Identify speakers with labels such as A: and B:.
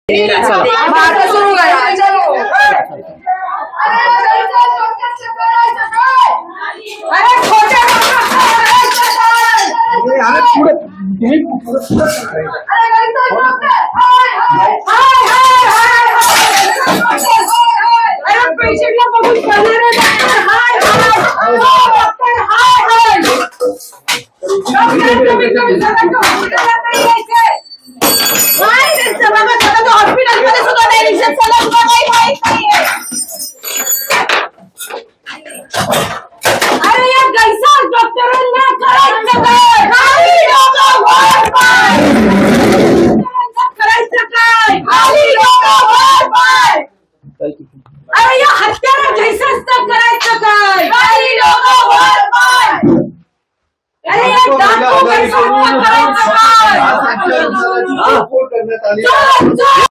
A: सुरू करा. अरे खोटे पेशंटला बघून हॉस्पिटलमध्ये सुद्धा अरे या गैसा डॉक्टरांना करायचं काय? अरे या हत्यारा जैसाच करायचं काय? अरे या डाकू करायचं काय?